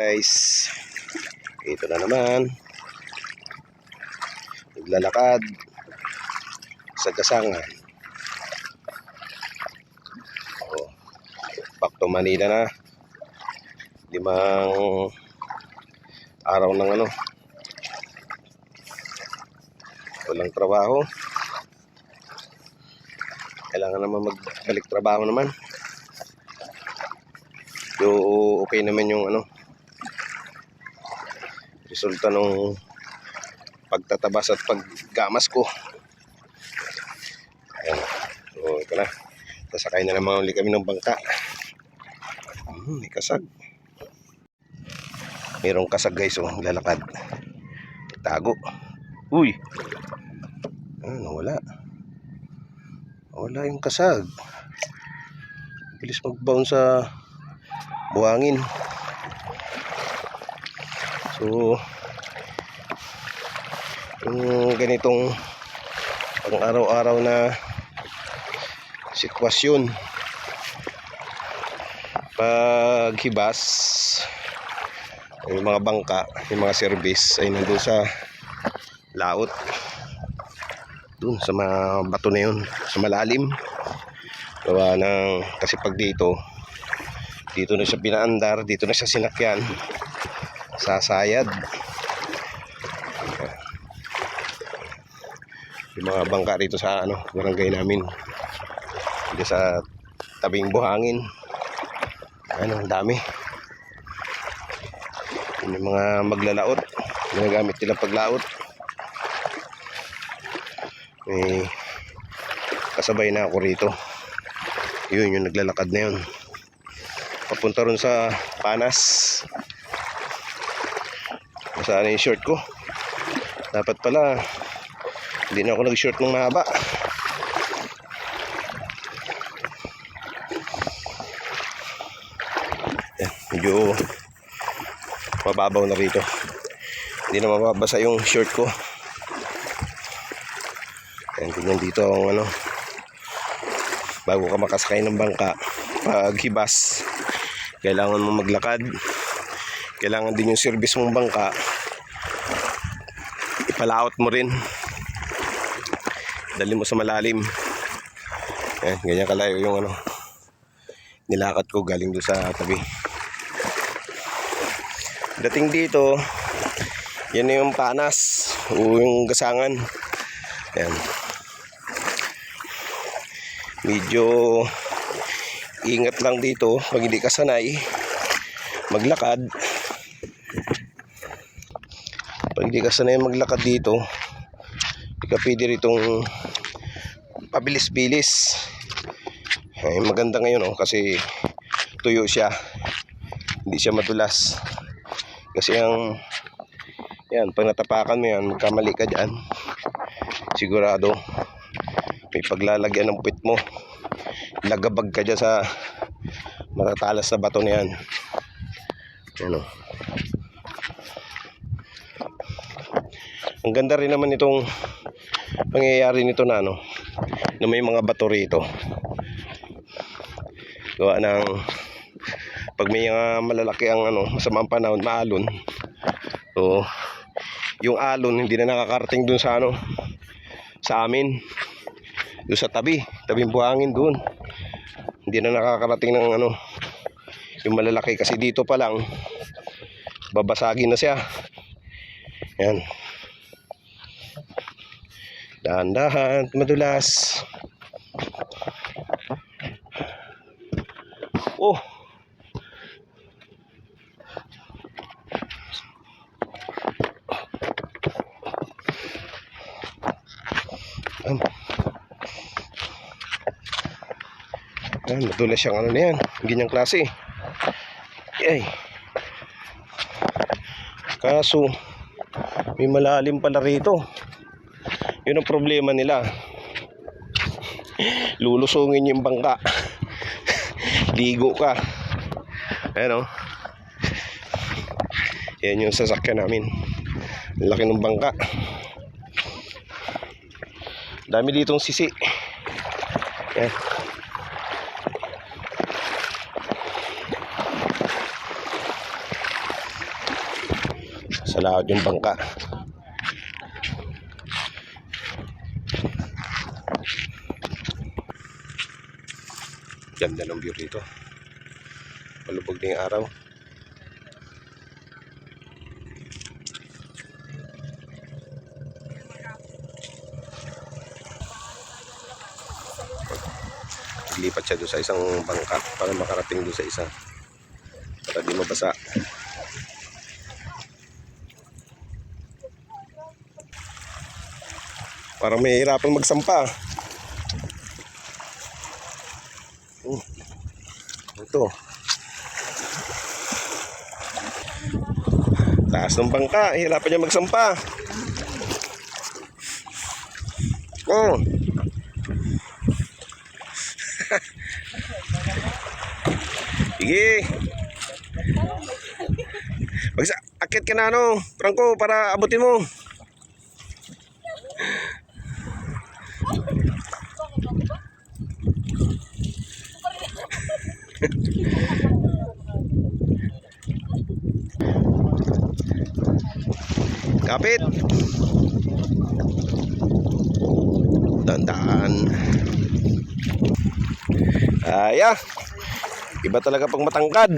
Guys, ito na naman, naglalakad sa gasangan. Back to Manila na. 5 araw ng walang trabaho. Kailangan naman magbalik trabaho naman. Okay naman yung resulta ng pagtatabas at paggamas ko. Ayan. So ito na. Sasakay na naman ulit kami ng bangka. May kasag. Mayroong kasag guys, lalakad. Tago. Uy! Nawala. Wala yung kasag. Bilis mag-bounce sa buhangin. So yung ganitong pang araw-araw na sitwasyon, paghibas, yung mga bangka, yung mga service ay nandun sa laot, dun sa mga bato na yun, sa malalim. Gawa ng, kasi pag dito na siya pinaandar, dito na siya sinakyan, sasayad. Yung mga bangka rito sa barangay namin, dito sa tabing buhangin, ang dami. Yung mga maglalaot, ginagamit nila paglaot. May kasabay na ako rito. Yun yung naglalakad na yun, papunta ron sa Panas. Masaan yung short ko. Dapat pala hindi na ako nag-short ng mahaba. Medyo mababaw na rito, hindi na mababasa yung short ko. Ayan, tingnan dito ang bago ka makasakay ng bangka, paghibas kailangan mo maglakad. Kailangan din yung service mong bangka ipalaot mo rin, dali mo sa malalim. Ayan, ganyan kalayo yung nilakad ko galing doon sa tabi. Dating dito, yan na yung Panas o yung gasangan. Ayan. Medyo ingat lang dito pag hindi ka sanay maglakad. Pag hindi ka sanay maglakad dito, hindi ka pwede ritong pabilis-bilis. Ay, maganda ngayon kasi tuyo siya, hindi siya madulas. Kasi yan, pag natapakan mo yan, magkamali ka dyan, sigurado may paglalagyan ng puwit mo, lagabag ka dyan sa matatalas na bato na yan. Ang ganda rin naman itong pangyayari nito na may mga bato rito. Gawa ng pag may malalaki ang masamang panahon, maalon. So yung alon hindi na nakakarating dun sa sa amin, doon sa tabing buhangin doon. Hindi na nakakarating ng yung malalaki, kasi dito pa lang babasagin na siya. Yan. Dahan-dahan, madulas. Oh. Madulas siyang na yan, ganyang klase. Ay. Kaso may malalim pala rito. Yun ang problema nila. Lulusungin yung bangka. Ligo ka. Ayan yan yung sasakyan namin. Laki ng bangka. Dami ditong sisi. Ayan. Sa lahat yung bangka. Ganda ng view rito. Malubog na yung araw. Lipat siya doon sa isang bangka para makarating doon sa isa. Para di mabasa. Parang may hirapan magsampa. Ito. Taas ng bangka, hirapan niya magsampa. Oh. Sige. Akit ka na ano, Franco, para abutin mo. Kapit. Dandaan. Iba talaga pag matangkad.